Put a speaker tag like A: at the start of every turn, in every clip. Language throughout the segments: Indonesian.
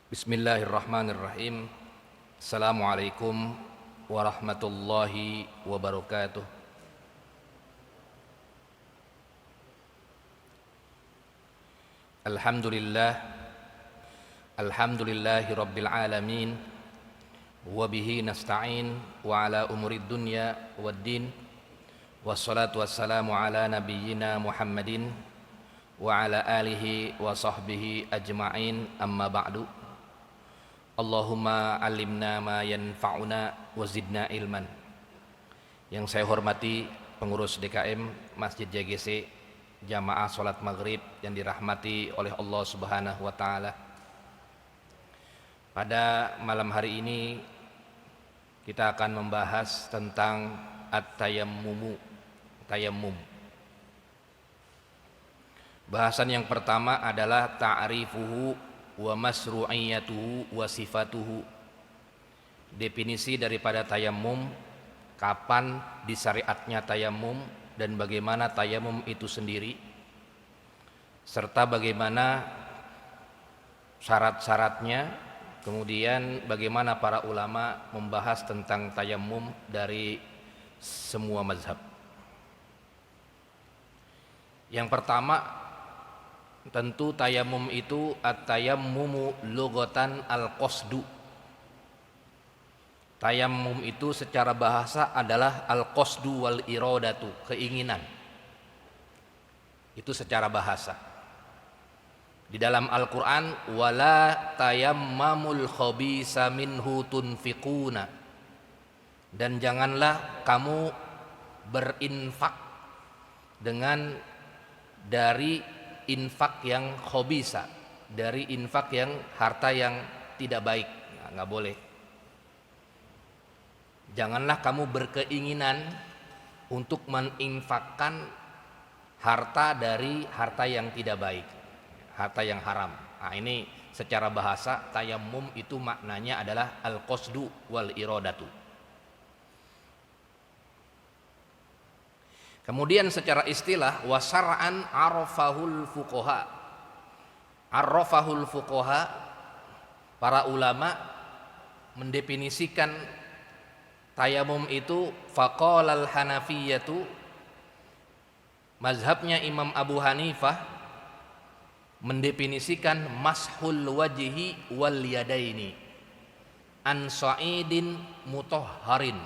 A: Bismillahirrahmanirrahim. Assalamualaikum warahmatullahi wabarakatuh. Alhamdulillahi rabbil alamin. Wabihi nasta'in wa ala umurid dunya waddin. Wassalatu wassalamu ala nabiyyina Muhammadin wa ala alihi wa sahbihi ajma'in, amma ba'du. Allahumma alimna ma yanfa'una wa zidna ilman. Yang saya hormati pengurus DKM Masjid JGC Jamaah Salat Maghrib yang dirahmati oleh Allah Subhanahu wa taala. Pada malam hari ini kita akan membahas tentang at-tayammum. Bahasan yang pertama adalah ta'rifuhu wa masru'iyatuhu wa sifatuhu. Definisi daripada tayammum, kapan disyariatnya tayammum dan bagaimana tayammum itu sendiri, serta bagaimana syarat-syaratnya. Kemudian bagaimana para ulama membahas tentang tayammum dari semua mazhab. Yang pertama, tentu tayammum itu at-tayammumu lughatan al-qasdu. Tayammum itu secara bahasa adalah al-qasdu wal iradatu, keinginan. Itu secara bahasa. Di dalam Al-Qur'an, wala tayammamul khabisa minhu tunfiquna. Dan janganlah kamu berinfak dengan dari infak yang khabisa, dari infak yang harta yang tidak baik. Nah, nggak boleh. Janganlah kamu berkeinginan untuk meninfakkan harta dari harta yang tidak baik, harta yang haram. Nah, ini secara bahasa tayammum itu maknanya adalah al-qasdu wal iradatu. Kemudian secara istilah wasar'an arafahul fuqaha. Arafahul fuqaha, para ulama mendefinisikan tayammum itu faqalal hanafiyatu, mazhabnya Imam Abu Hanifah mendefinisikan mashul wajhi wal yadaini an sa'idin mutahharin,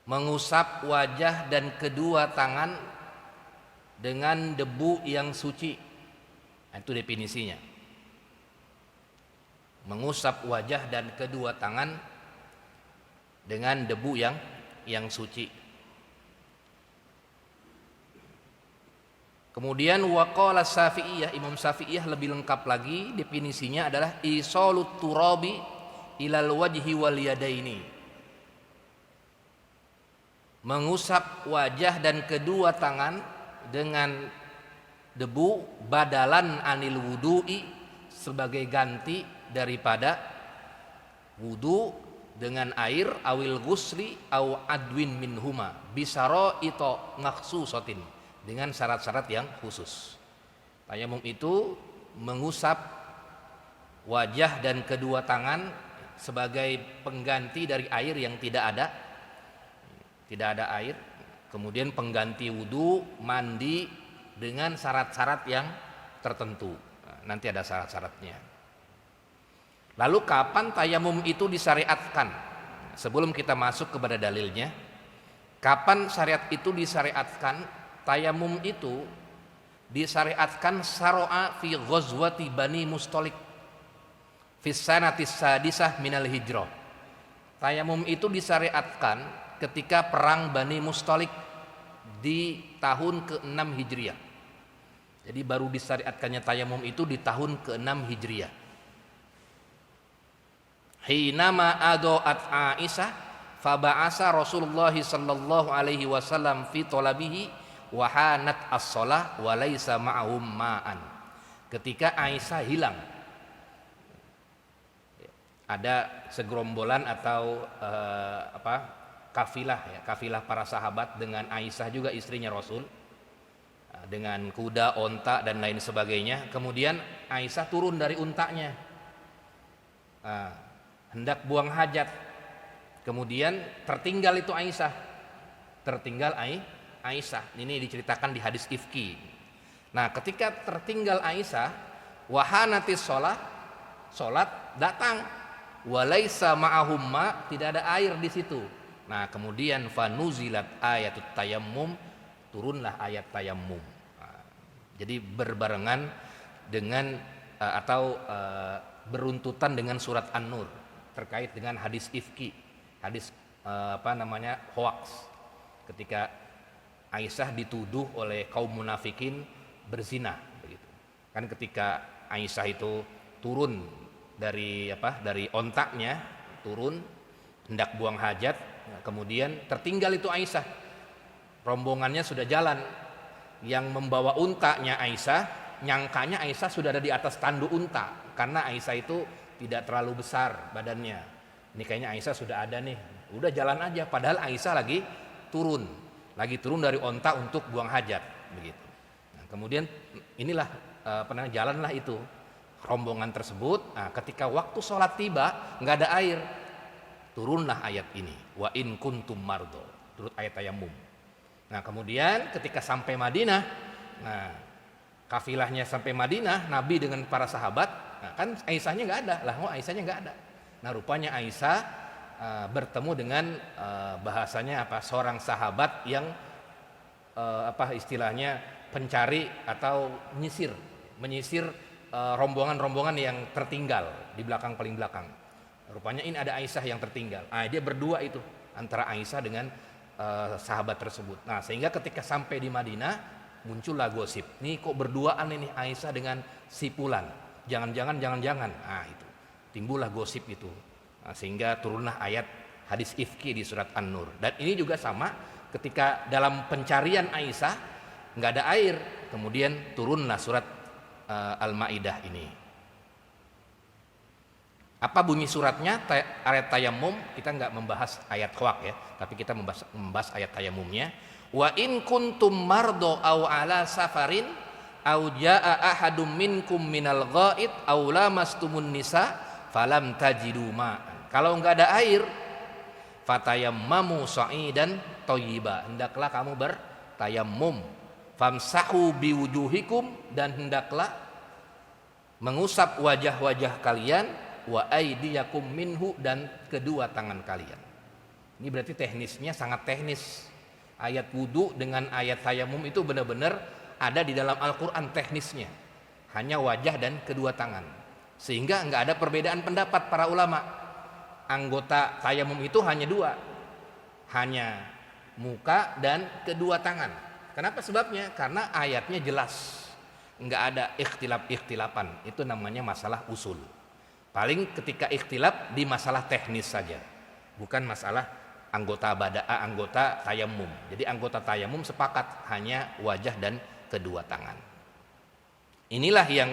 A: mengusap wajah dan kedua tangan dengan debu yang suci. Itu definisinya. Mengusap wajah dan kedua tangan dengan debu yang suci. Kemudian waqala Syafi'iyah, Imam Syafi'iyah lebih lengkap lagi, definisinya adalah isalut turabi ilal wajhi wal yadaini, mengusap wajah dan kedua tangan dengan debu badalan anil wudu'i, sebagai ganti daripada wudu dengan air, awil ghusli aw adwin minhuma bisara ito makhsusatin, dengan syarat-syarat yang khusus. Tayammum itu mengusap wajah dan kedua tangan sebagai pengganti dari air yang tidak ada air, kemudian pengganti wudu, mandi dengan syarat-syarat yang tertentu. Nah, nanti ada syarat-syaratnya. Lalu kapan tayammum itu disyariatkan? Sebelum kita masuk kepada dalilnya, kapan syariat itu disyariatkan? Tayammum itu disyariatkan syara'a fi ghazwati Bani Mustalik fi sanatis sadisah minal hijrah. Tayammum itu disyariatkan ketika perang Bani Mustalik di tahun ke-6 Hijriah. Jadi baru disyariatkannya tayammum itu di tahun ke-6 Hijriah. Hinama adoat Aisyah faba'asa Rasulullah sallallahu alaihi wasallam fi talabihi wa hanat as-shalah wa laisa ma'hum ma'an. Ketika Aisyah hilang, ada segerombolan atau kafilah para sahabat dengan Aisyah juga istrinya Rasul, dengan kuda, onta dan lain sebagainya. Kemudian Aisyah turun dari untanya, hendak buang hajat. Kemudian tertinggal itu Aisyah, Aisyah. Ini diceritakan di hadis ifki. Nah, ketika tertinggal Aisyah, wahanatis sholat datang, walaisa ma'ahum ma, tidak ada air di situ. Nah, kemudian fanuzilat ayatut tayammum, turunlah ayat tayammum. Jadi berbarengan dengan atau beruntutan dengan surat An-Nur terkait dengan hadis ifki, hadis hoaks, ketika Aisyah dituduh oleh kaum munafikin berzina begitu. Kan ketika Aisyah itu turun dari ontaknya, turun hendak buang hajat, kemudian tertinggal itu Aisyah. Rombongannya sudah jalan, yang membawa untanya Aisyah, nyangkanya Aisyah sudah ada di atas tandu unta, karena Aisyah itu tidak terlalu besar badannya. Ini kayaknya Aisyah sudah ada nih, udah jalan aja, padahal Aisyah lagi turun dari onta untuk buang hajat begitu. Nah, kemudian inilah jalanlah itu rombongan tersebut. Nah, ketika waktu sholat tiba nggak ada air, turunlah ayat ini, wa in kuntum mardo, turut ayat tayammum. Nah, kemudian ketika sampai Madinah, nah kafilahnya sampai Madinah, Nabi dengan para sahabat, nah kan Aisyahnya nggak ada lah, Aisyahnya nggak ada. Nah, rupanya Aisyah bertemu dengan bahasanya seorang sahabat yang istilahnya pencari atau menyisir rombongan-rombongan yang tertinggal di belakang, paling belakang. Rupanya ini ada Aisyah yang tertinggal. Dia berdua itu antara Aisyah dengan sahabat tersebut. Nah, sehingga ketika sampai di Madinah muncullah gosip. Nih kok berduaan ini Aisyah dengan si Fulan. Jangan-jangan. Nah, itu timbullah gosip itu. Nah, sehingga turunlah ayat hadis ifki di surat An-Nur. Dan ini juga sama, ketika dalam pencarian Aisyah nggak ada air, kemudian turunlah surat Al-Maidah ini. Apa bunyi suratnya? Ayat tayammum. Kita nggak membahas ayat khawak ya, tapi kita membahas ayat tayammumnya. Wa in kuntum mardo aw ala safarin aw jaa ahadum minkum minal ghaid aw lamastumun nisa falam tajidu ma'an. Kalau nggak ada air, fatayammamu sa'idan thayyiba, hendaklah kamu bertayammum, famsahu biwujuhikum, dan hendaklah mengusap wajah-wajah kalian, wa aydiyakum minhu, dan kedua tangan kalian. Ini berarti teknisnya sangat teknis. Ayat wudu dengan ayat tayammum itu benar-benar ada di dalam Al-Quran teknisnya, hanya wajah dan kedua tangan, sehingga nggak ada perbedaan pendapat para ulama. Anggota tayamum itu hanya dua, hanya muka dan kedua tangan. Kenapa sebabnya? Karena ayatnya jelas, nggak ada ikhtilaf-ikhtilapan. Itu namanya masalah usul. Paling ketika ikhtilaf di masalah teknis saja, bukan masalah anggota tayamum. Jadi anggota tayamum sepakat hanya wajah dan kedua tangan. Inilah yang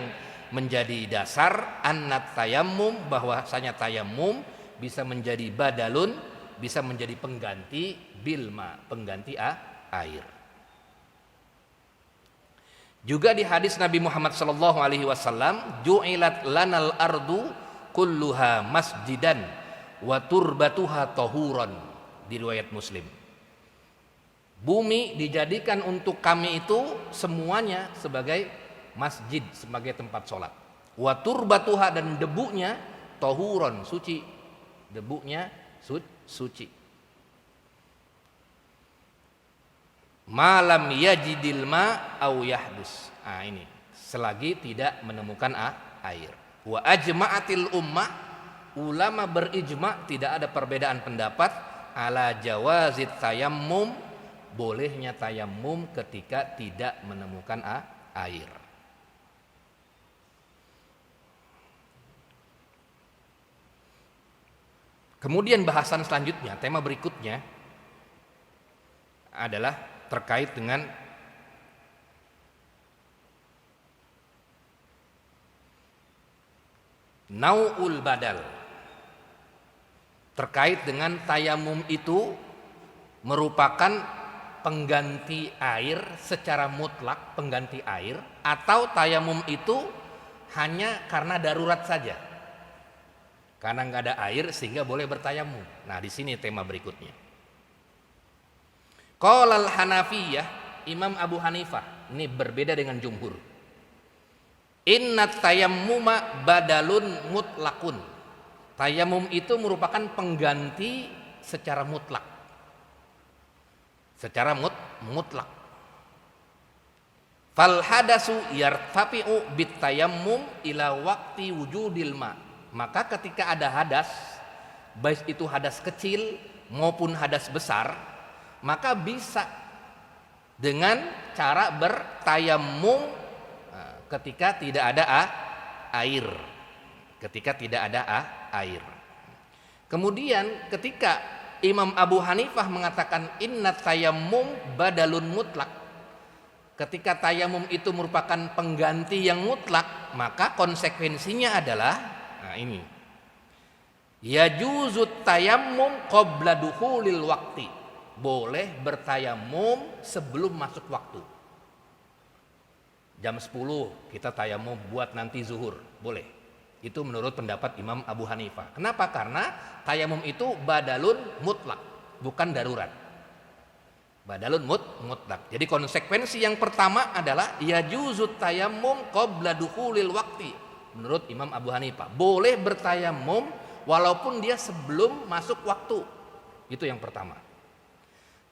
A: menjadi dasar annat tayammum, bahwasanya tayamum bisa menjadi badalun, bisa menjadi pengganti bilma, pengganti air. Juga di hadis Nabi Muhammad SAW, ju'ilat lanal ardu kulluha masjidan wa turbatuha tahuran, di riwayat Muslim. Bumi dijadikan untuk kami itu semuanya sebagai masjid, sebagai tempat sholat. Wa turbatuha, dan debunya tahuran, suci. Debunya suci. Malam yajidil ma au yahdus. Ini selagi tidak menemukan air. Wa ajma'atil ummah, ulama berijma', tidak ada perbedaan pendapat ala jawazit tayammum, bolehnya tayammum ketika tidak menemukan air. Kemudian bahasan selanjutnya, tema berikutnya adalah terkait dengan nau'ul badal. Terkait dengan tayamum itu merupakan pengganti air secara mutlak, pengganti air, atau tayamum itu hanya karena darurat saja, karena nggak ada air sehingga boleh bertayamum. Nah, di sini tema berikutnya. Qala al-Hanafiyah, Imam Abu Hanifah ini berbeda dengan jumhur. Inna tayammuma badalun mutlakun. Tayamum itu merupakan pengganti secara mutlak. Secara mutlak. Fal hadasu yartafi'u bit tayammum ila waqti wujudil ma. Maka ketika ada hadas, baik itu hadas kecil maupun hadas besar, maka bisa dengan cara bertayamum ketika tidak ada air. Ketika tidak ada air. Kemudian ketika Imam Abu Hanifah mengatakan inna tayammum badalun mutlak, ketika tayamum itu merupakan pengganti yang mutlak, maka konsekuensinya adalah ini. Yajuzut tayammum qabla dukhulil waqti. Boleh bertayamum sebelum masuk waktu. Jam 10 kita tayamum buat nanti zuhur, boleh. Itu menurut pendapat Imam Abu Hanifah. Kenapa? Karena tayamum itu badalun mutlak, bukan darurat. Badalun mutlak. Jadi konsekuensi yang pertama adalah yajuzut tayammum qabla dukhulil waqti. Menurut Imam Abu Hanifah, boleh bertayamum walaupun dia sebelum masuk waktu. Itu yang pertama.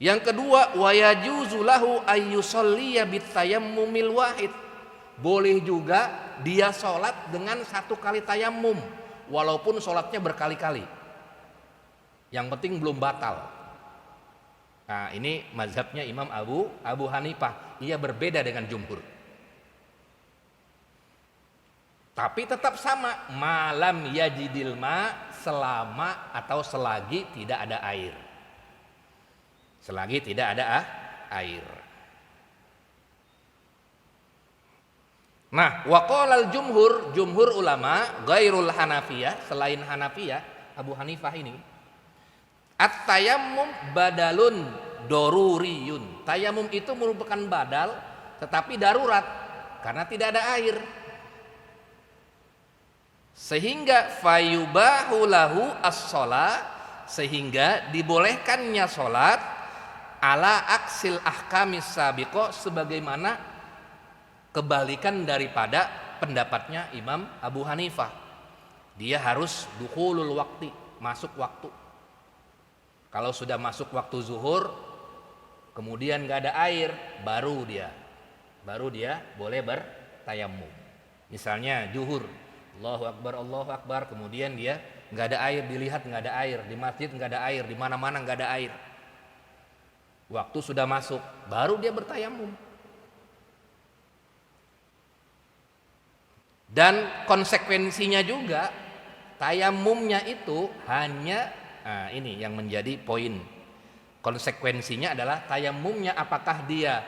A: Yang kedua, wa yajuzu lahu ayyusalliya bitayammumil wahid. Boleh juga dia sholat dengan satu kali tayamum, walaupun sholatnya berkali-kali. Yang penting belum batal. Nah, ini mazhabnya Imam Abu Hanifah. Ia berbeda dengan jumhur. Tapi tetap sama, malam yajidil ma, selama atau selagi tidak ada air. Selagi tidak ada air. Nah, waqalal jumhur ulama ghairul Hanafiyah, selain Hanafiyah, Abu Hanifah ini, at-tayammum badalun doruriyun. Tayamum itu merupakan badal tetapi darurat karena tidak ada air. Sehingga fayubahu lahu as-shalah, sehingga dibolehkannya salat ala aksil ahkamis sabiqah, sebagaimana kebalikan daripada pendapatnya Imam Abu Hanifah. Dia harus dukhulul waqti, masuk waktu. Kalau sudah masuk waktu zuhur kemudian gak ada air, baru dia boleh bertayamum. Misalnya zuhur, Allahu Akbar, kemudian dia gak ada air, dilihat gak ada air, di masjid gak ada air, di mana-mana gak ada air. Waktu sudah masuk, baru dia bertayamum. Dan konsekuensinya juga tayamumnya itu hanya ini yang menjadi poin. Konsekuensinya adalah tayamumnya apakah dia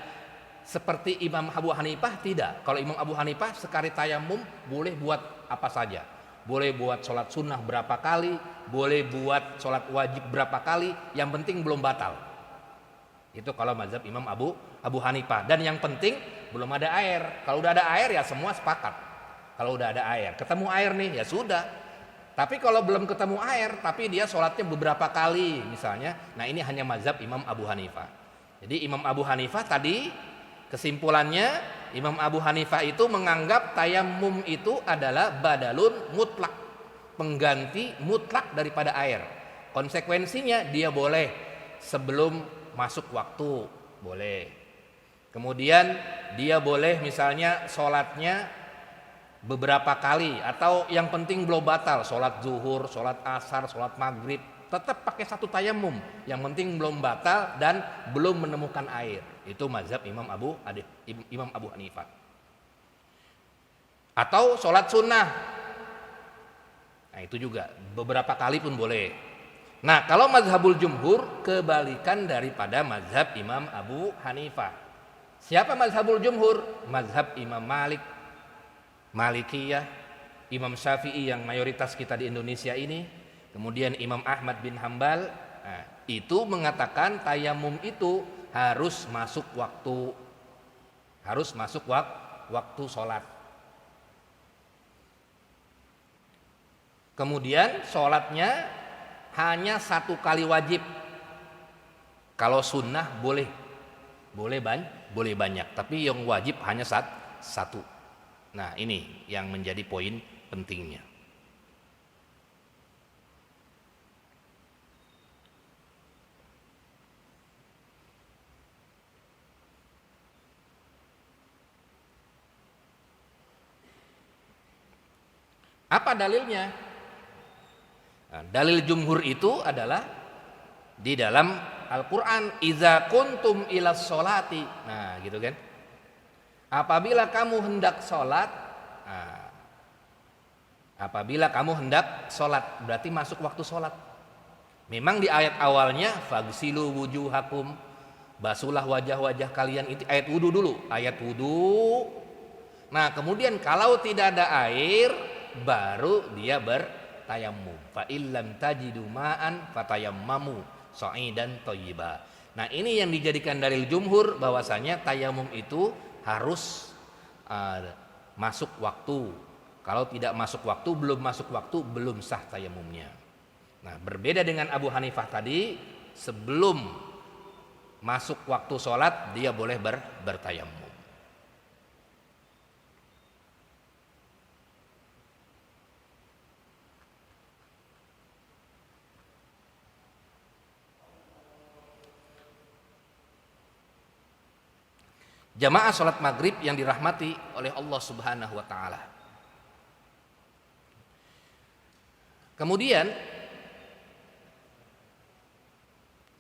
A: seperti Imam Abu Hanifah? Tidak. Kalau Imam Abu Hanifah sekali tayamum boleh buat apa saja. Boleh buat sholat sunnah berapa kali, boleh buat sholat wajib berapa kali, yang penting belum batal. Itu kalau mazhab Imam Abu Hanifah. Dan yang penting belum ada air. Kalau udah ada air ya semua sepakat. Kalau udah ada air, ketemu air nih ya sudah. Tapi kalau belum ketemu air, tapi dia sholatnya beberapa kali misalnya, nah ini hanya mazhab Imam Abu Hanifah. Jadi Imam Abu Hanifah tadi kesimpulannya, Imam Abu Hanifah itu menganggap tayamum itu adalah badalun mutlak, pengganti mutlak daripada air. Konsekuensinya dia boleh sebelum masuk waktu, boleh. Kemudian dia boleh misalnya sholatnya beberapa kali, atau yang penting belum batal, sholat zuhur, sholat asar, sholat maghrib, tetap pakai satu tayamum, yang penting belum batal dan belum menemukan air. Itu mazhab Imam Abu Hanifah. Atau sholat sunnah, nah itu juga beberapa kali pun boleh. Nah, kalau mazhabul jumhur kebalikan daripada mazhab Imam Abu Hanifah. Siapa mazhabul jumhur? Mazhab Imam Malik, Malikiyah, Imam Syafi'i yang mayoritas kita di Indonesia ini, kemudian Imam Ahmad bin Hambal, itu mengatakan tayamum itu harus masuk waktu, waktu sholat. Kemudian sholatnya hanya 1 kali wajib. Kalau sunnah boleh banyak, tapi yang wajib hanya satu. Nah, ini yang menjadi poin pentingnya. Apa dalilnya? Nah, dalil jumhur itu adalah di dalam Al-Quran, iza kuntum ilas sholati. Nah, gitu kan. Apabila kamu hendak sholat, berarti masuk waktu sholat. Memang di ayat awalnya, fagsilu wujuhakum, basuhlah wajah-wajah kalian, itu ayat wudu dulu, ayat wudu. Nah, kemudian kalau tidak ada air, baru dia bertayamum. Fa illam tajidu ma'an fatayammamu sha'idan thayyiba. Nah, ini yang dijadikan dalil jumhur bahwasanya tayamum itu harus masuk waktu. Kalau tidak masuk waktu, belum sah tayamumnya. Nah, berbeda dengan Abu Hanifah tadi, sebelum masuk waktu sholat dia boleh bertayamum. Jamaah sholat maghrib yang dirahmati oleh Allah Subhanahu wa ta'ala. Kemudian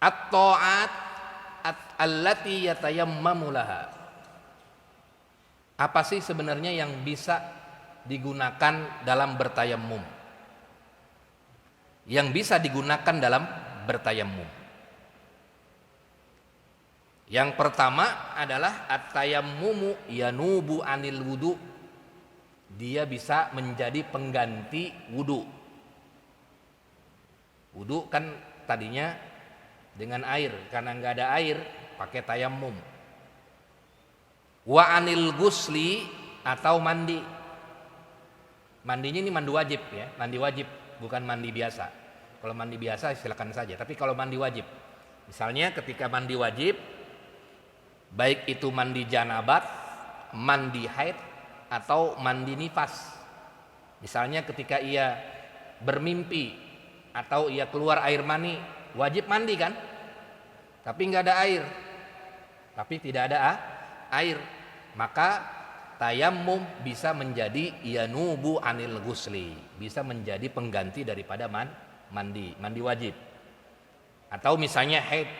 A: at-ta'at allati yatayammamu laha. Apa sih sebenarnya yang bisa digunakan dalam bertayamum? Yang bisa digunakan dalam bertayamum. Yang pertama adalah at-tayammumu yanubu anil wudu. Dia bisa menjadi pengganti wudu. Wudu kan tadinya dengan air, karena nggak ada air pakai tayammum. Wa anil gusli, atau mandi. Mandinya ini mandi wajib ya, mandi wajib, bukan mandi biasa. Kalau mandi biasa silakan saja, tapi kalau mandi wajib, misalnya ketika mandi wajib, baik itu mandi janabat, mandi haid, atau mandi nifas. Misalnya ketika ia bermimpi atau ia keluar air mani, wajib mandi kan? Tapi nggak ada air, tapi tidak ada air, maka tayammum bisa menjadi yanubu anil gusli, bisa menjadi pengganti daripada mandi wajib. Atau misalnya haid,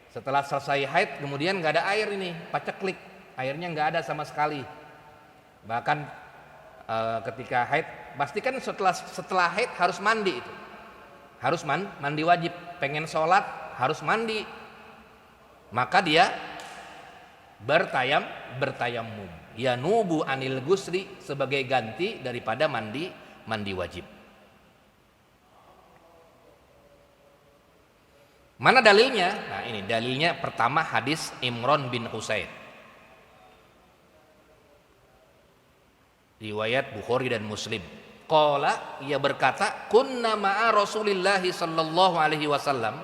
A: setelah selesai haid kemudian nggak ada air, ini paceklik, airnya nggak ada sama sekali. Bahkan ketika haid, pastikan setelah haid harus mandi, itu harus mandi wajib. Pengen sholat harus mandi, maka dia bertayamum yanubu anil gusli, sebagai ganti daripada mandi wajib. Mana dalilnya? Nah, ini dalilnya pertama, hadis Imran bin Husain, riwayat Bukhari dan Muslim. Qala, ia berkata, kunna ma'a Rasulillah sallallahu alaihi wasallam,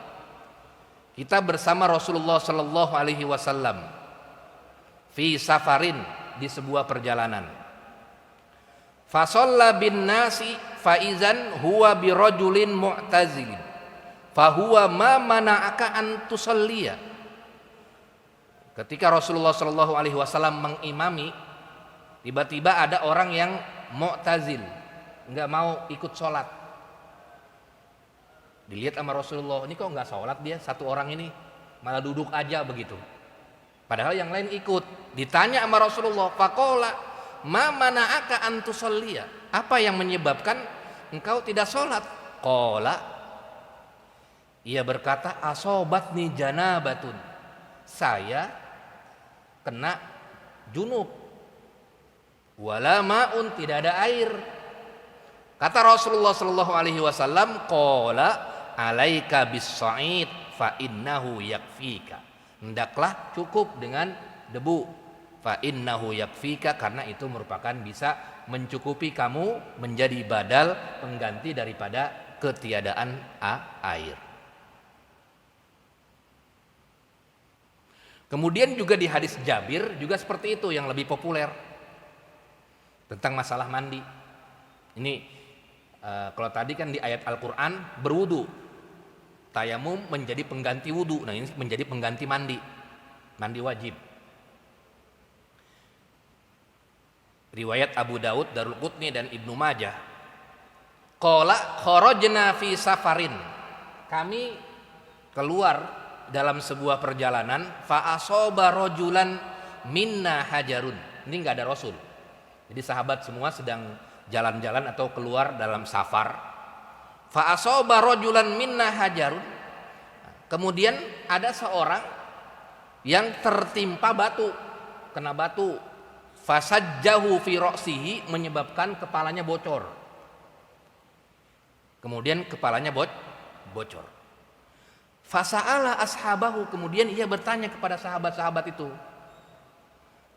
A: kita bersama Rasulullah sallallahu alaihi wasallam, fi safarin, di sebuah perjalanan. Fa shalla bin nasi faizan huwa bi rajulin mu'tazilin fahuwa ma mana'aka an tusalliya. Ketika Rasulullah sallallahu alaihi wasallam mengimami, tiba-tiba ada orang yang mu'tazil, enggak mau ikut sholat. Dilihat sama Rasulullah, ini kok enggak sholat dia, satu orang ini malah duduk aja begitu, padahal yang lain ikut. Ditanya sama Rasulullah, faqala ma mana'aka an tusalliya, apa yang menyebabkan engkau tidak sholat? Qala, ia berkata, asobatni janabatun, saya kena junub, wala ma'un, tidak ada air. Kata Rasulullah sallallahu alaihi wasallam, qala alaika bis-sa'id fa innahu yakfika, hendaklah cukup dengan debu, fa innahu yakfika, karena itu merupakan bisa mencukupi kamu menjadi badal pengganti daripada ketiadaan air. Kemudian juga di hadis Jabir juga seperti itu yang lebih populer tentang masalah mandi. Ini kalau tadi kan di ayat Al-Quran berwudu, tayamum menjadi pengganti wudu. Nah ini menjadi pengganti mandi, mandi wajib. Riwayat Abu Daud, Darulqutni dan Ibnu Majah. Qala kharajna fi safarin. Kami keluar dalam sebuah perjalanan, fa asaba rajulan minna hajarun. Ini enggak ada Rasul. Jadi sahabat semua sedang jalan-jalan atau keluar dalam safar. Fa asaba rajulan minna hajarun. Kemudian ada seorang yang tertimpa batu, kena batu. Fasajjahu fi ra'sihi, menyebabkan kepalanya bocor. Kemudian kepalanya bocor. Fasa'ala ashabahu, kemudian ia bertanya kepada sahabat-sahabat itu,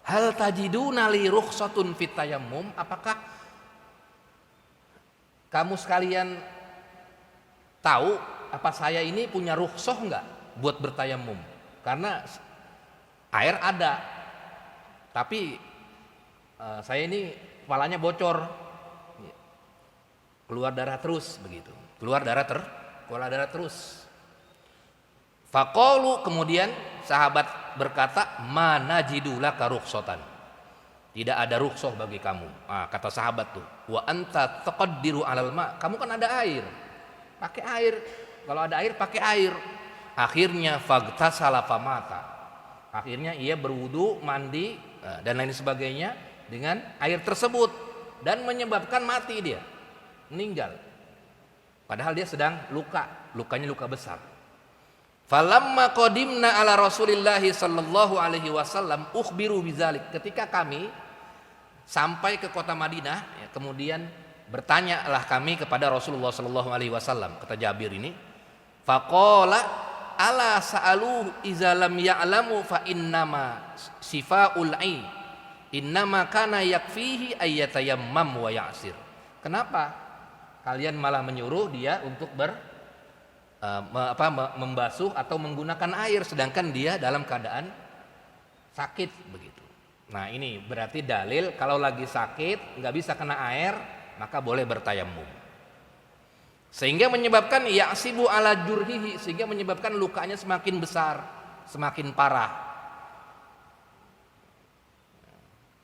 A: hal tajiduna li rukhsatun fit tayammum, apakah kamu sekalian tahu apa saya ini punya rukhsah enggak buat bertayamum? Karena air ada, tapi saya ini kepalanya bocor, keluar darah terus begitu, keluar darah terus. Faqalu, kemudian sahabat berkata, mana jidulaka rukhsatan, tidak ada rukhsah bagi kamu. Kata sahabat tuh, wa anta taqaddiru alal ma, kamu kan ada air, pakai air, kalau ada air pakai air. Akhirnya fagtasala famata, akhirnya ia berwudu, mandi dan lain sebagainya dengan air tersebut, dan menyebabkan mati dia, meninggal. Padahal dia sedang lukanya luka besar. Falamma qadimna ala Rasulillah sallallahu alaihi wasallam ukhbiru bidzalik. Ketika kami sampai ke kota Madinah, ya, kemudian bertanyalah kami kepada Rasulullah sallallahu alaihi wasallam. Kata Jabir ini, faqala ala sa'aluhu iza lam ya'lamu fa innama sifaul ai innama kana yakfihi ayyatayammam wa ya'sir. Kenapa kalian malah menyuruh dia untuk membasuh atau menggunakan air, sedangkan dia dalam keadaan sakit begitu. Nah ini berarti dalil kalau lagi sakit nggak bisa kena air maka boleh bertayamum, sehingga menyebabkan ya'sibu ala jurhihi, sehingga menyebabkan lukanya semakin besar, semakin parah.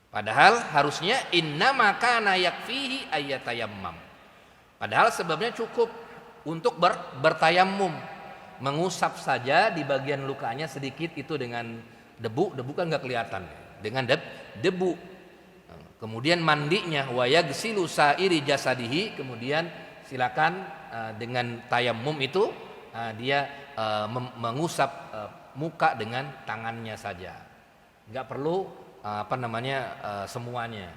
A: Padahal harusnya innama kana yakfihi ayyatayammam, padahal sebabnya cukup untuk bertayamum, mengusap saja di bagian lukanya sedikit itu dengan debu kan nggak kelihatan, dengan debu. Kemudian mandinya wa yagsilu sa'iri jasadihi, kemudian silakan dengan tayamum itu dia mengusap muka dengan tangannya saja, nggak perlu semuanya.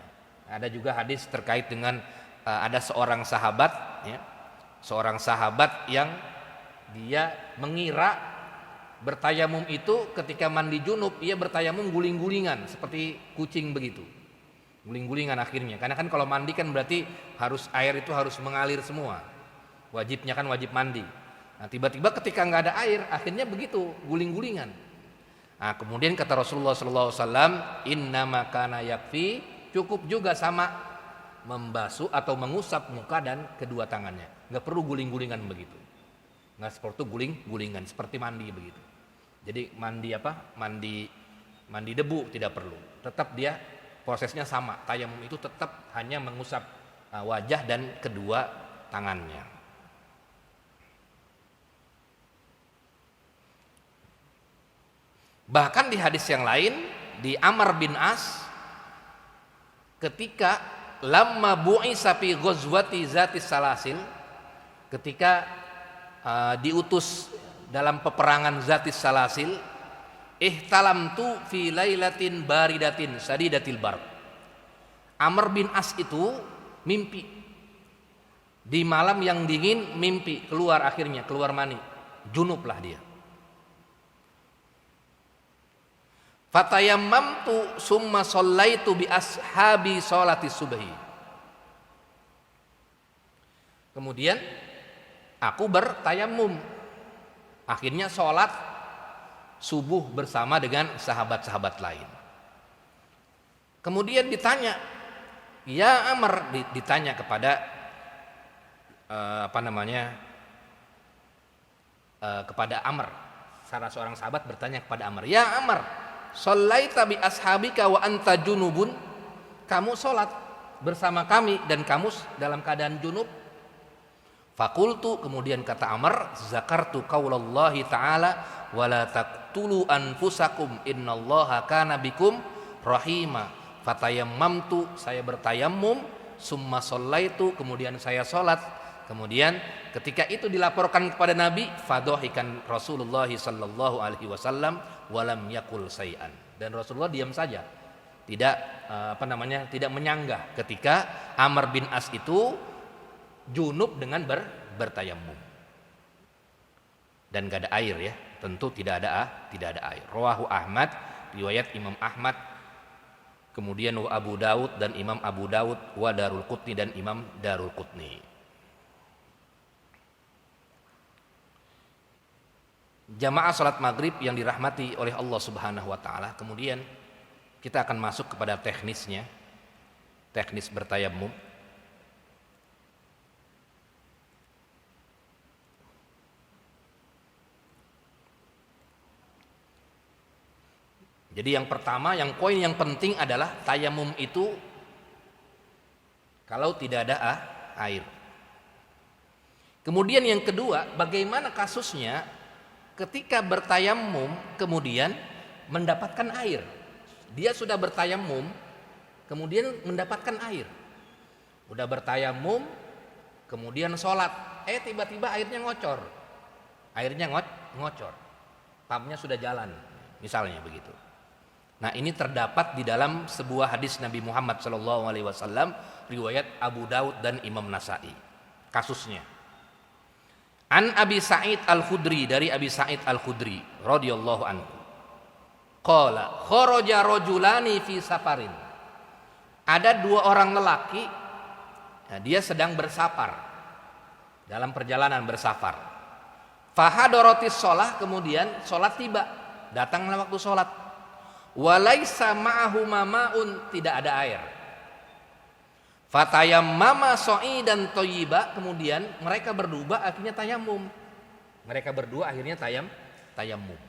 A: Ada juga hadis terkait dengan ada seorang sahabat, ya, seorang sahabat yang dia mengira bertayamum itu ketika mandi junub, ia bertayamum guling-gulingan seperti kucing begitu, guling-gulingan akhirnya. Karena kan kalau mandi kan berarti harus air itu harus mengalir semua, wajibnya kan wajib mandi. Nah tiba-tiba ketika nggak ada air akhirnya begitu guling-gulingan. Nah kemudian kata Rasulullah SAW, innama kana yakfi, cukup juga sama membasuh atau mengusap muka dan kedua tangannya, nggak perlu guling-gulingan begitu, nggak seperti guling-gulingan seperti mandi begitu. Jadi mandi debu tidak perlu, tetap dia prosesnya sama, tayamum itu tetap hanya mengusap wajah dan kedua tangannya. Bahkan di hadis yang lain, di Amr bin As, ketika lamma bu'isa fi ghazwati zatis salasil, ketika diutus dalam peperangan zatis salasil, ihtalamtu fi lailatin baridatin sadidatil barq. Amr bin As itu mimpi di malam yang dingin, mimpi keluar mani, junublah dia. Fatayammamtu summa shallaitu bi ashabi sholati subhi. Kemudian aku bertayamum. Akhirnya sholat subuh bersama dengan sahabat-sahabat lain. Kemudian ditanya, ya Amr, ditanya kepada kepada Amr. Salah seorang sahabat bertanya kepada Amr, ya Amr, shallaita bi ashabika wa anta junubun? Kamu sholat bersama kami dan kamu dalam keadaan junub? Fakultu, kemudian kata Amr, zakartu qaulallahi ta'ala wala taqtulu anfusakum innallaha kana bikum rahima. Fatayammamtu, saya bertayammum, summa shallaitu, kemudian saya sholat. Kemudian ketika itu dilaporkan kepada Nabi, fadhahikan Rasulullah sallallahu alaihi wasallam walam yakul say'an. Dan Rasulullah diam saja, tidak tidak menyanggah ketika Amr bin As itu junub dengan bertayamum dan gak ada air, ya, tentu tidak ada air. Rawahu Ahmad, riwayat Imam Ahmad, kemudian wa Abu Daud dan Imam Abu Daud, wa Darul Qutni dan Imam Darul Qutni. Jamaah salat maghrib yang dirahmati oleh Allah Subhanahu wa taala, kemudian kita akan masuk kepada teknisnya, teknis bertayamum. Jadi yang pertama, yang poin yang penting adalah tayamum itu kalau tidak ada air. Kemudian yang kedua, bagaimana kasusnya ketika bertayamum kemudian mendapatkan air. Dia sudah bertayamum kemudian mendapatkan air. Udah bertayamum kemudian sholat, tiba-tiba airnya ngocor. Airnya ngocor. Pumpnya sudah jalan, misalnya begitu. Nah, ini terdapat di dalam sebuah hadis Nabi Muhammad SAW, riwayat Abu Daud dan Imam Nasai. Kasusnya, An Abi Sa'id Al-Khudri, dari Abi Sa'id Al-Khudri radhiyallahu anhu. Qala kharaja rajulani fi safarin. Ada dua orang lelaki, dia sedang bersafar, dalam perjalanan bersafar. Fahadaratis shalah, kemudian sholat tiba, datanglah waktu sholat. Walaisa ma'ahu ma'un, tidak ada air. Fatayammama sha'idan thayyiba, kemudian mereka berdua akhirnya tayammum. Mereka berdua akhirnya tayammum.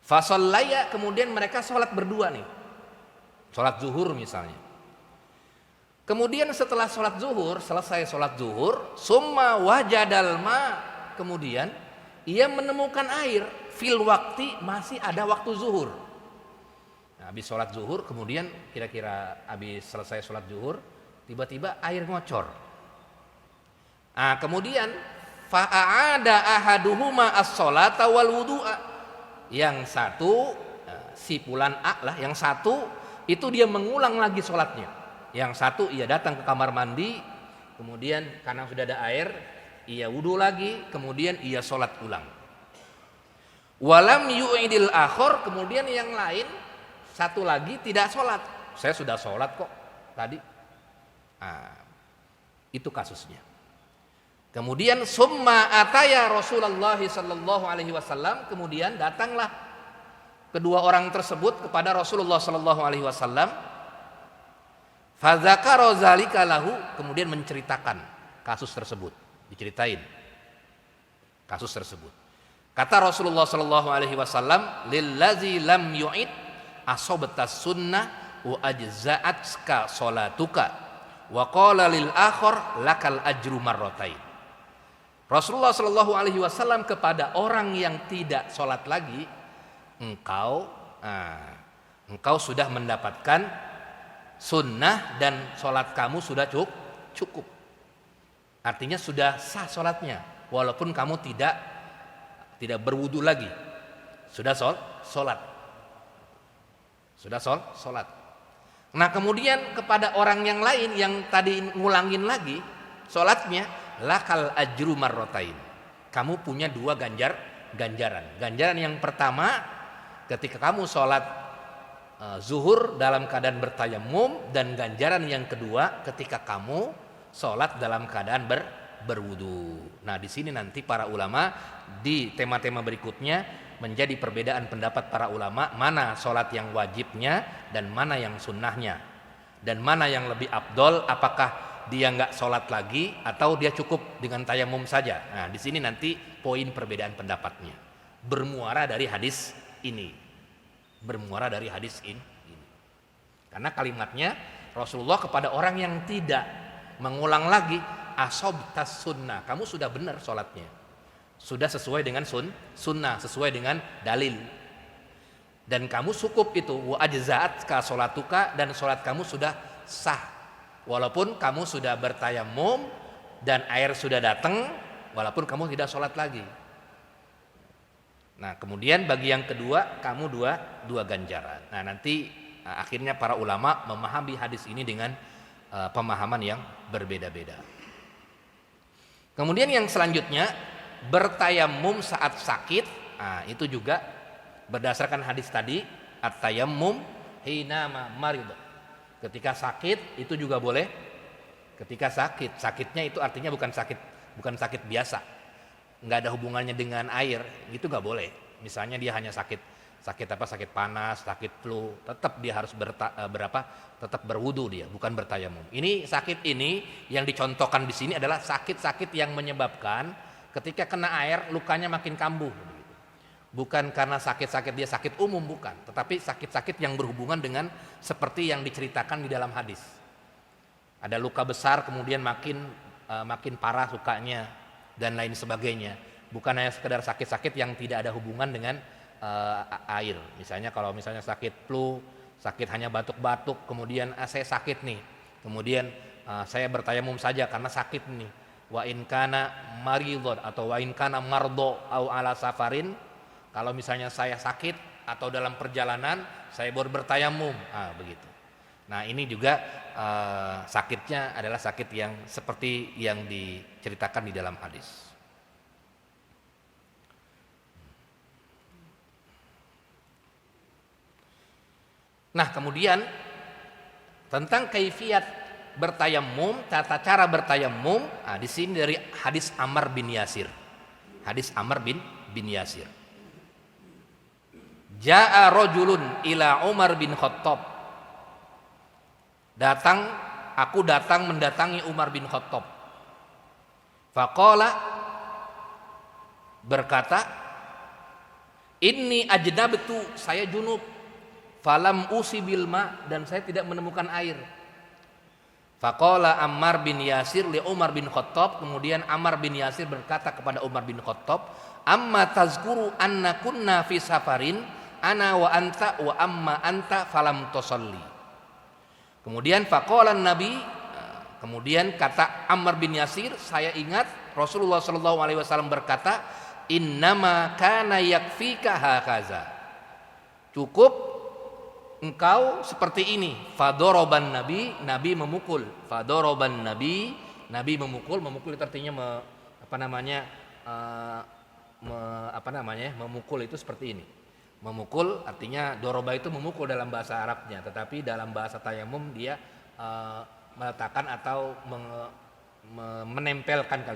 A: Fasallaya, kemudian mereka sholat berdua nih. Sholat zuhur misalnya. Kemudian setelah sholat zuhur, selesai sholat zuhur, summa wajadal ma, kemudian ia menemukan air fil wakti, masih ada waktu zuhur. Habis sholat zuhur, kemudian kira-kira habis selesai sholat zuhur, tiba-tiba air ngocor. Kemudian fa'aada ahaduhuma as-sholata wal wudu'a. Yang satu, si fulan A lah, yang satu itu dia mengulang lagi sholatnya. Yang satu ia datang ke kamar mandi, kemudian karena sudah ada air, ia wudu lagi, kemudian ia sholat ulang. Walam yu'idil akhor, kemudian yang lain satu lagi tidak sholat. Saya sudah sholat kok tadi. Itu kasusnya. Kemudian summa ataya Rasulullah sallallahu alaihi wasallam, kemudian datanglah kedua orang tersebut kepada Rasulullah sallallahu alaihi wasallam. Fadzakara zalika lahu, kemudian menceritakan kasus tersebut, diceritain kasus tersebut. Kata Rasulullah sallallahu alaihi wasallam, lillazi lam yu'id asobatas sunnah wa ajza'atka sholatuka wa qala lil akhar lakal ajru marratain. Rasulullah sallallahu alaihi wasallam kepada orang yang tidak sholat lagi, engkau sudah mendapatkan sunnah dan sholat kamu sudah cukup. Artinya sudah sah sholatnya, walaupun kamu tidak berwudu lagi, sudah sholat. Sudah sholat. Nah, kemudian kepada orang yang lain yang tadi ngulangin lagi sholatnya, lakal ajru marrotain. Kamu punya dua ganjaran. Ganjaran yang pertama ketika kamu sholat zuhur dalam keadaan bertayamum, dan ganjaran yang kedua ketika kamu sholat dalam keadaan berwudu. Nah, di sini nanti para ulama di tema-tema berikutnya menjadi perbedaan pendapat para ulama mana sholat yang wajibnya dan mana yang sunnahnya, dan mana yang lebih afdol, apakah dia nggak sholat lagi atau dia cukup dengan tayamum saja. Nah, di sini nanti poin perbedaan pendapatnya bermuara dari hadis ini, karena kalimatnya Rasulullah kepada orang yang tidak mengulang lagi, asobtas sunnah, kamu sudah benar sholatnya, sudah sesuai dengan sunnah, sesuai dengan dalil, dan kamu cukup itu, wa ajzaat ka sholatuka, dan sholat kamu sudah sah walaupun kamu sudah bertayamum dan air sudah datang, walaupun kamu tidak sholat lagi. Nah, kemudian bagi yang kedua kamu dua ganjaran. Nah, nanti akhirnya para ulama memahami hadis ini dengan pemahaman yang berbeda-beda. Kemudian yang selanjutnya, bertayamum saat sakit. Nah, itu juga berdasarkan hadis tadi, at-tayammum hinama marid. Ketika sakit itu juga boleh. Ketika sakitnya itu artinya bukan sakit biasa, nggak ada hubungannya dengan air, itu nggak boleh. Misalnya dia hanya sakit panas, sakit flu, tetap dia harus tetap berwudu, dia bukan bertayamum. Ini sakit ini yang dicontohkan di sini adalah sakit yang menyebabkan ketika kena air lukanya makin kambuh. Bukan karena sakit dia sakit umum, bukan, tetapi sakit yang berhubungan dengan seperti yang diceritakan di dalam hadis. Ada luka besar kemudian makin parah lukanya dan lain sebagainya. Bukan hanya sekedar sakit yang tidak ada hubungan dengan air. Misalnya kalau sakit flu, sakit hanya batuk-batuk, kemudian saya sakit nih, kemudian saya bertayamum saja karena sakit nih. Wa in kana maridun atau wa in kana mardo au ala safarin, kalau misalnya saya sakit atau dalam perjalanan saya baru bertayamum, begitu. Nah, ini juga sakitnya adalah sakit yang seperti yang diceritakan di dalam hadis. Nah, kemudian tentang kaifiat bertayamum, tata cara bertayamum, di sini dari hadis Ammar bin Yasir. Hadis Ammar bin Yasir. Ja'a rajulun ila Umar bin Khattab. Aku datang mendatangi Umar bin Khattab. Faqala, berkata, inni ajnabtu, saya junub, falam usibil ma, dan saya tidak menemukan air. Faqala Ammar bin Yasir li Umar bin Khattab, kemudian Ammar bin Yasir berkata kepada Umar bin Khattab, amma tazkuru anna kunna fi safarin ana wa anta wa amma anta falam tusalli. Kemudian faqala Nabi, kemudian kata Ammar bin Yasir, saya ingat Rasulullah sallallahu alaihi wasallam berkata, innama kana yakfika hakaza, cukup engkau seperti ini. Fadoroban Nabi memukul. Fadoroban Nabi memukul itu artinya memukul itu seperti ini. Memukul artinya doroba itu memukul dalam bahasa Arabnya, tetapi dalam bahasa tayamum dia meletakkan atau menempelkan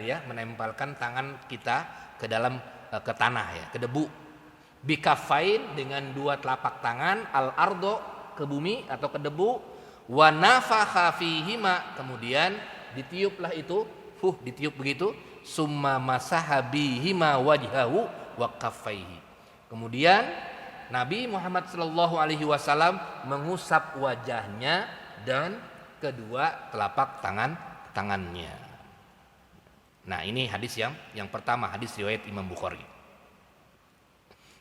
A: tangan kita ke dalam ke tanah, ya, ke debu. Bikafain, dengan dua telapak tangan, al ardo, ke bumi atau ke debu, wa nafakha fihima, kemudian ditiuplah itu, ditiup begitu, summa masaha bihima wajhahu wa kaffaihi. Kemudian Nabi Muhammad sallallahu alaihi wasallam mengusap wajahnya dan kedua telapak tangannya. Nah, ini hadis yang pertama, hadis riwayat Imam Bukhari.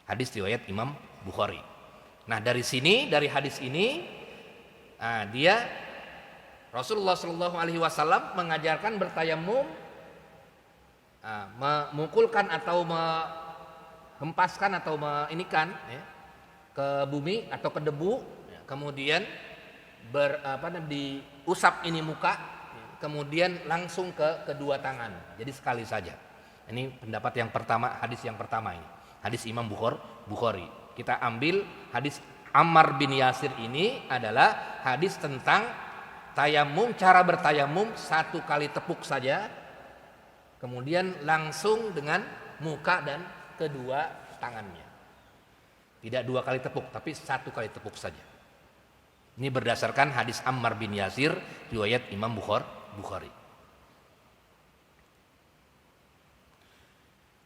A: Hadis riwayat Imam Bukhari. Nah, dari hadis ini, dia Rasulullah Shallallahu Alaihi Wasallam mengajarkan bertayamum, memukulkan atau menghempaskan atau menginikan, ya, ke bumi atau ke debu, ya, kemudian diusap ini muka, ya, kemudian langsung ke kedua tangan. Jadi sekali saja. Ini pendapat yang pertama, hadis yang pertama ini. Hadis Imam Bukhari. Kita ambil hadis Ammar bin Yasir ini adalah hadis tentang tayamum, cara bertayamum 1 kali tepuk saja, kemudian langsung dengan muka dan kedua tangannya. Tidak 2 kali tepuk, tapi 1 kali tepuk saja. Ini berdasarkan hadis Ammar bin Yasir, riwayat Imam Bukhari.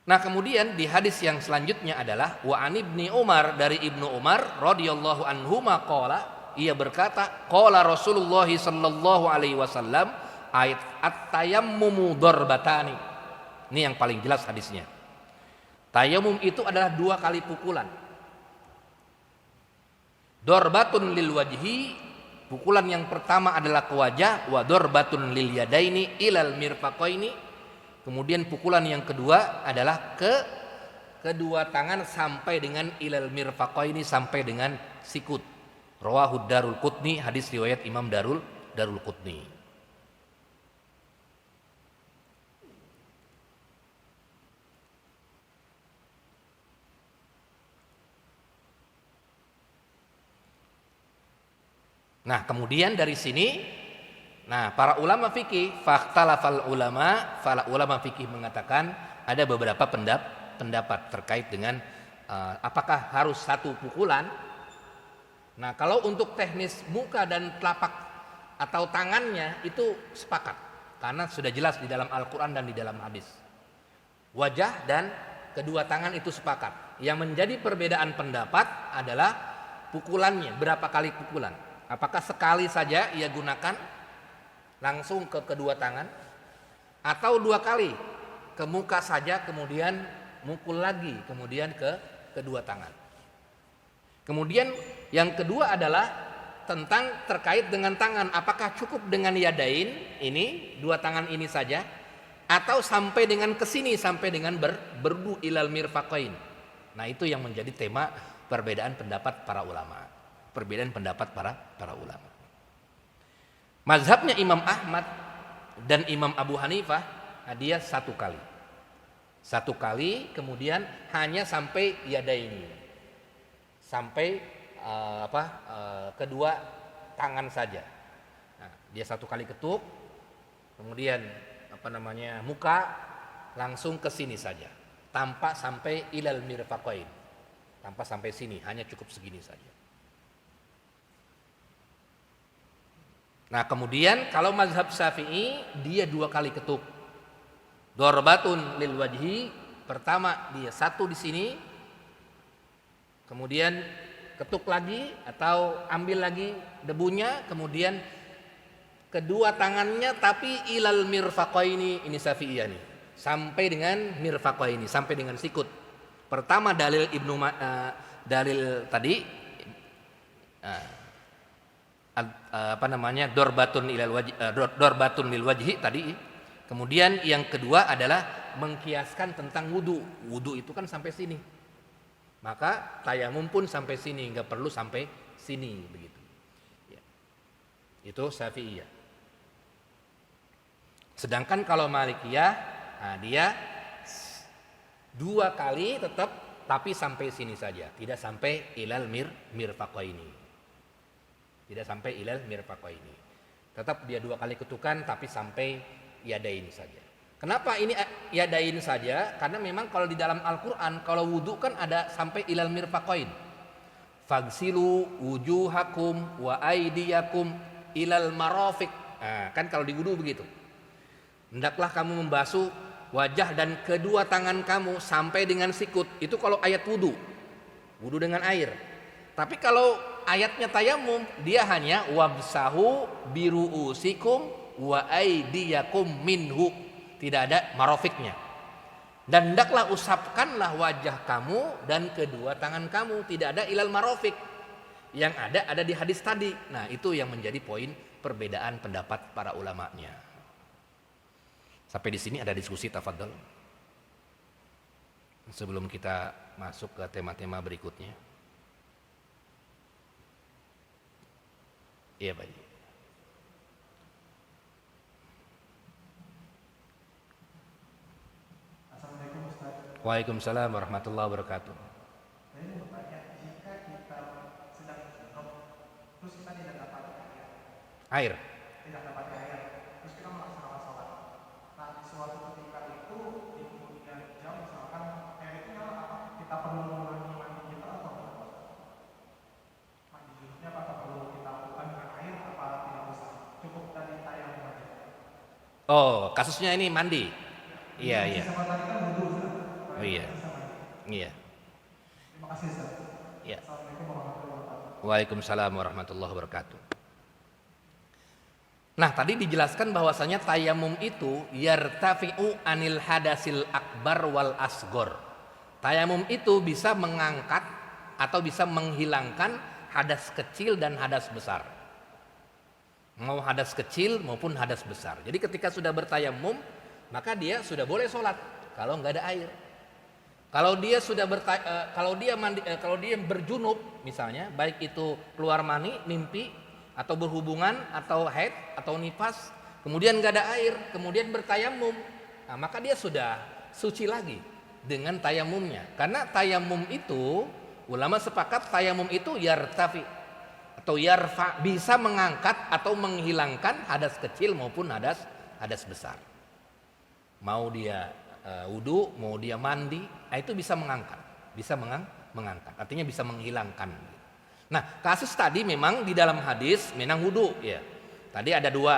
A: Nah, kemudian di hadis yang selanjutnya adalah wa an ibni Umar, dari Ibnu Umar radhiyallahu anhuma qala, ia berkata qala Rasulullah sallallahu alaihi wasallam ayat at-tayammumu darbatani. Ini yang paling jelas hadisnya. Tayamum itu adalah 2 kali pukulan. Darbatun lil wajhi, pukulan yang pertama adalah ke wajah, wa darbatun lil yadaini ilal mirfaqaini. Kemudian pukulan yang kedua adalah ke kedua tangan sampai dengan ilal mirfaqaini, sampai dengan sikut. Rawahu Darul Qutni, hadis riwayat Imam Darul Qutni. Nah, kemudian dari sini, nah, para ulama fikih, fakhtalafal ulama, para ulama fikih mengatakan ada beberapa pendapat terkait dengan apakah harus 1 pukulan. Nah, kalau untuk teknis muka dan telapak atau tangannya itu sepakat, karena sudah jelas di dalam Al-Quran dan di dalam hadis. Wajah dan kedua tangan itu sepakat. Yang menjadi perbedaan pendapat adalah pukulannya, berapa kali pukulan. Apakah sekali saja ia gunakan langsung ke kedua tangan, atau 2 kali ke muka saja kemudian mukul lagi kemudian ke kedua tangan. Kemudian yang kedua adalah tentang terkait dengan tangan, apakah cukup dengan yadain ini, 2 tangan ini saja, atau sampai dengan kesini, sampai dengan berdu ilal mirfaqain. Nah, itu yang menjadi tema perbedaan pendapat para ulama. Perbedaan pendapat para ulama. Mazhabnya Imam Ahmad dan Imam Abu Hanifah, dia 1 kali. 1 kali, kemudian hanya sampai yadaini, sampai kedua tangan saja. Nah, dia 1 kali ketuk, kemudian muka langsung ke sini saja, tanpa sampai ilal mirfaqain, tanpa sampai sini, hanya cukup segini saja. Nah, kemudian kalau mazhab Syafi'i, dia 2 kali ketuk. Darbatun lil wajhi, pertama dia 1 di sini, kemudian ketuk lagi atau ambil lagi debunya, kemudian kedua tangannya tapi ilal mirfaqaini, ini Syafi'iyah nih, sampai dengan mirfaqaini, sampai dengan sikut. Pertama dalil dalil tadi darbatun lil wajhi tadi. Kemudian yang kedua adalah mengkiaskan tentang wudu. Wudu itu kan sampai sini, maka tayamum pun sampai sini, nggak perlu sampai sini, begitu ya. Itu Syafi'iyah. Sedangkan kalau Malikiyah, nah dia 2 kali tetap, tapi sampai sini saja, tidak sampai ilal mirfaqaini. Tidak sampai ilal mirfaqaini. Tetap dia 2 kali ketukan tapi sampai yadain saja. Kenapa ini yadain saja? Karena memang kalau di dalam Al-Qur'an, kalau wudu kan ada sampai ilal mirfaqain. Fagsilu wujuhakum wa aydiyakum ilal marafiq. Nah, kan kalau di wudu begitu. Hendaklah kamu membasuh wajah dan kedua tangan kamu sampai dengan sikut. Itu kalau ayat wudu. Wudu dengan air. Tapi kalau ayatnya tayamum, dia hanya wabsahu biruusikum wa aydiyakum minhu, tidak ada marafiqnya. Dan hendaklah usapkanlah wajah kamu dan kedua tangan kamu, tidak ada ilal marafiq. Yang ada di hadis tadi. Nah, itu yang menjadi poin perbedaan pendapat para ulamanya. Sampai di sini ada diskusi, tafadhol. Sebelum kita masuk ke tema-tema berikutnya. Iya, Pak.
B: Assalamualaikum Ustaz.
A: Waalaikumsalam warahmatullahi wabarakatuh.
B: Saya mau bertanya, di
A: Air.
B: Tidak dapat air. Terus kita melaksanakan sholat. Nah, di suatu ketika itu di kemudian jam misalkan air itu apa? Kita perlu mengulangi mandi kita atau tidak? Mandi junubnya apakah perlu kita lakukan dengan air apa tidak usah? Cukup tadi tayamum saja.
A: Oh, kasusnya ini mandi. Iya, iya.
B: Sama tadi kan wudhu.
A: Oh iya. Iya.
B: Terima kasih Ustaz.
A: Iya.
B: Assalamualaikum warahmatullahi wabarakatuh.
A: Waalaikumsalam warahmatullahi wabarakatuh. Nah, tadi dijelaskan bahwasanya tayamum itu yartafi'u anil hadasil akbar wal asgor. Tayamum itu bisa mengangkat atau bisa menghilangkan hadas kecil dan hadas besar. Mau hadas kecil maupun hadas besar. Jadi ketika sudah bertayamum, maka dia sudah boleh sholat kalau nggak ada air. Kalau dia sudah kalau dia berjunub misalnya, baik itu keluar mani, mimpi, atau berhubungan, atau haid, atau nifas, kemudian nggak ada air, kemudian bertayamum, nah, maka dia sudah suci lagi dengan tayamumnya. Karena tayamum itu, ulama sepakat tayamum itu yartafi atau yarfa, bisa mengangkat atau menghilangkan hadas kecil maupun hadas besar. Mau dia wudhu, mau dia mandi, itu bisa mengangkat, mengangkat. Artinya bisa menghilangkan. Nah, kasus tadi memang di dalam hadis memang wudhu ya. Tadi ada dua,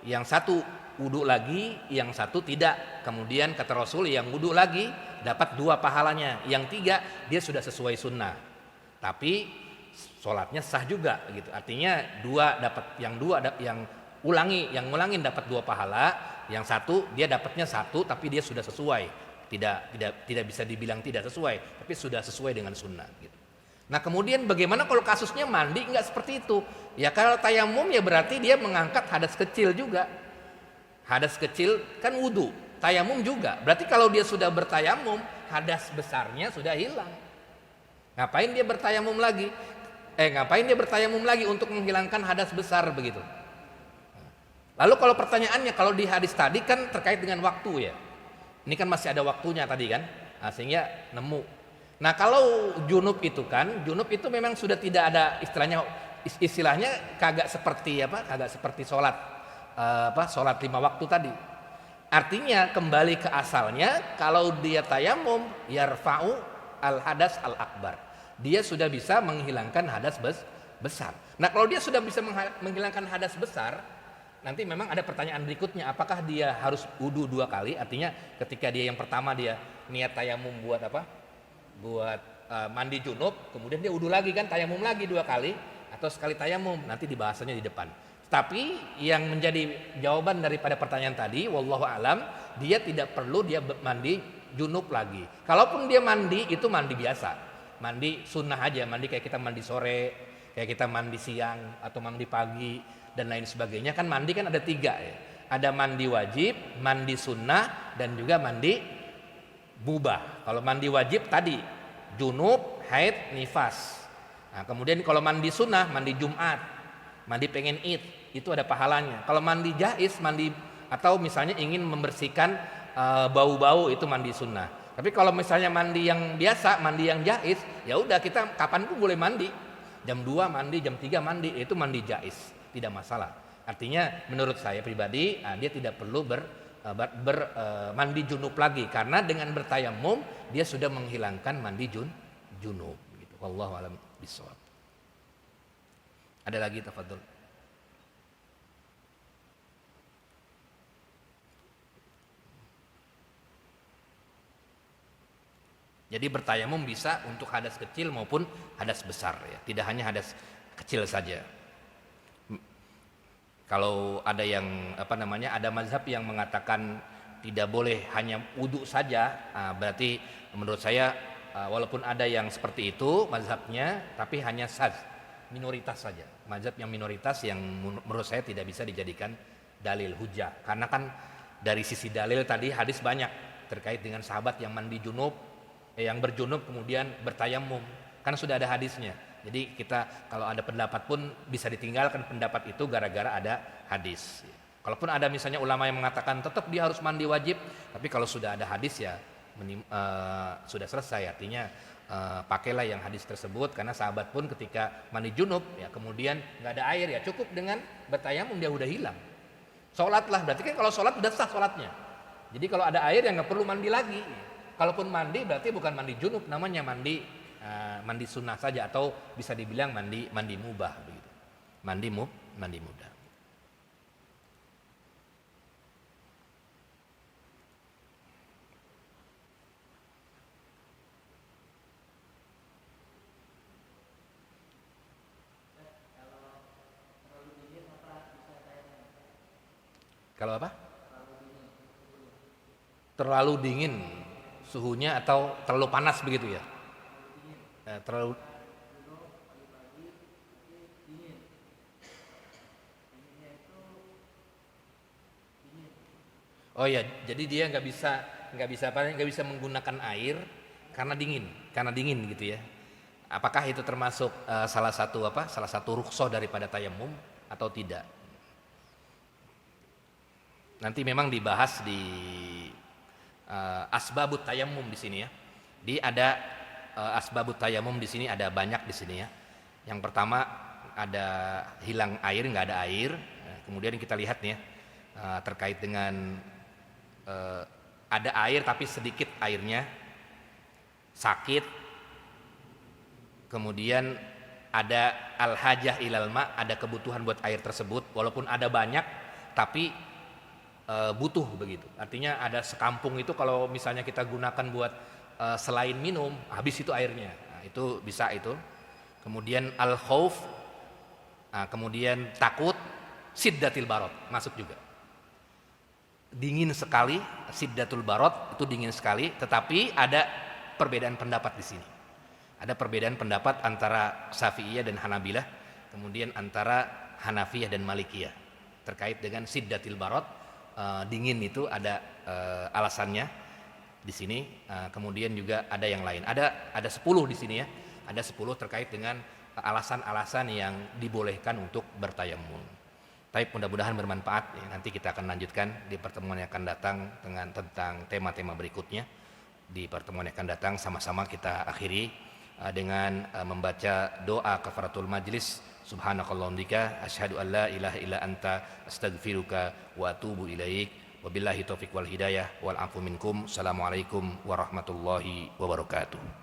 A: yang satu wudhu lagi, yang satu tidak. Kemudian kata Rasul yang wudhu lagi dapat 2 pahalanya, yang 3 dia sudah sesuai sunnah. Tapi sholatnya sah juga gitu. Artinya 2 dapat, yang ngulangin dapat 2 pahala, yang satu dia dapatnya 1 tapi dia sudah sesuai. Tidak bisa dibilang tidak sesuai, tapi sudah sesuai dengan sunnah gitu. Nah, kemudian bagaimana kalau kasusnya mandi enggak seperti itu? Ya kalau tayamum ya berarti dia mengangkat hadas kecil juga. Hadas kecil kan wudhu, tayamum juga. Berarti kalau dia sudah bertayamum, hadas besarnya sudah hilang. Ngapain dia bertayamum lagi? Ngapain dia bertayamum lagi untuk menghilangkan hadas besar begitu? Lalu kalau pertanyaannya, kalau di hadis tadi kan terkait dengan waktu ya. Ini kan masih ada waktunya tadi kan, nah, sehingga nemu. Nah, kalau junub itu memang sudah tidak ada istilahnya kagak seperti sholat sholat 5 waktu tadi. Artinya kembali ke asalnya, kalau dia tayamum yarfa'u al hadas al akbar, dia sudah bisa menghilangkan hadas besar. Nah, kalau dia sudah bisa menghilangkan hadas besar, nanti memang ada pertanyaan berikutnya, apakah dia harus wudu 2 kali? Artinya ketika dia yang pertama dia niat tayamum buat mandi junub, kemudian dia wudu lagi kan, tayamum lagi 2 kali atau sekali tayamum, nanti dibahasanya di depan. Tapi yang menjadi jawaban daripada pertanyaan tadi, wallahu alam, dia tidak perlu dia mandi junub lagi. Kalaupun dia mandi, itu mandi biasa, mandi sunnah aja, mandi kayak kita mandi sore, kayak kita mandi siang atau mandi pagi dan lain sebagainya. Kan mandi kan ada 3 ya, ada mandi wajib, mandi sunnah, dan juga mandi mubah. Kalau mandi wajib tadi junub, haid, nifas. Nah, kemudian kalau mandi sunnah, mandi Jumat, mandi pengen Id, itu ada pahalanya. Kalau mandi jais, mandi atau misalnya ingin membersihkan bau-bau, itu mandi sunnah. Tapi kalau misalnya mandi yang biasa, mandi yang jais, ya udah kita kapan pun boleh mandi. Jam 2 mandi, jam 3 mandi, itu mandi jais, tidak masalah. Artinya menurut saya pribadi, dia tidak perlu mandi junub lagi, karena dengan bertayamum dia sudah menghilangkan mandi junub gitu. Wallahu a'lam bishawab. Ada lagi, tafadhol. Jadi bertayamum bisa untuk hadas kecil maupun hadas besar ya, tidak hanya hadas kecil saja. Kalau ada yang ada mazhab yang mengatakan tidak boleh hanya wudhu saja, berarti menurut saya walaupun ada yang seperti itu mazhabnya, tapi hanya minoritas saja. Mazhab yang minoritas yang menurut saya tidak bisa dijadikan dalil hujah. Karena kan dari sisi dalil tadi hadis banyak terkait dengan sahabat yang mandi junub, yang berjunub kemudian bertayamum, kan sudah ada hadisnya. Jadi kita kalau ada pendapat pun bisa ditinggalkan pendapat itu gara-gara ada hadis. Kalaupun ada misalnya ulama yang mengatakan tetap dia harus mandi wajib, tapi kalau sudah ada hadis ya sudah selesai. Artinya pakailah yang hadis tersebut, karena sahabat pun ketika mandi junub ya kemudian nggak ada air ya cukup dengan bertayamum dia udah hilang. Sholatlah, berarti kan kalau sholat udah sah sholatnya. Jadi kalau ada air yang nggak perlu mandi lagi. Kalaupun mandi berarti bukan mandi junub, namanya mandi sunnah saja, atau bisa dibilang mandi mubah begitu. Mandi mudah. Kalau apa? Terlalu dingin suhunya atau terlalu panas begitu ya? Terlalu Oh ya, jadi dia nggak bisa menggunakan air karena dingin gitu ya. Apakah itu termasuk salah satu rukhsah daripada tayamum atau tidak? Nanti memang dibahas di asbabut tayamum di sini ya. Ada asbabut tayamum di sini, ada banyak di sini ya. Yang pertama ada hilang air, nggak ada air. Kemudian kita lihat nih ya, terkait dengan ada air tapi sedikit airnya, sakit. Kemudian ada al-hajah ilal ma, ada kebutuhan buat air tersebut, walaupun ada banyak tapi butuh begitu. Artinya ada sekampung itu kalau misalnya kita gunakan buat selain minum, habis itu airnya. Nah, itu bisa itu. Kemudian al-khauf, kemudian takut, siddatil barot masuk juga. Dingin sekali, siddatul barot itu dingin sekali, tetapi ada perbedaan pendapat di sini. Ada perbedaan pendapat antara Syafi'iyah dan Hanabilah, kemudian antara Hanafiyah dan Malikiyah terkait dengan siddatil barot. Dingin itu ada alasannya di sini. Kemudian juga ada yang lain. Ada 10 di sini ya. Ada 10 terkait dengan alasan-alasan yang dibolehkan untuk bertayamum. Tapi mudah-mudahan bermanfaat. Nanti kita akan lanjutkan di pertemuan yang akan datang tentang tema-tema berikutnya. Di pertemuan yang akan datang sama-sama kita akhiri dengan membaca doa kafaratul majlis. Subhanakallahumma bika asyhadu an la ilaha illa anta astaghfiruka wa atubu ilaik. Wabillahi taufiq wal hidayah wal afu minkum. Assalamualaikum warahmatullahi wabarakatuh.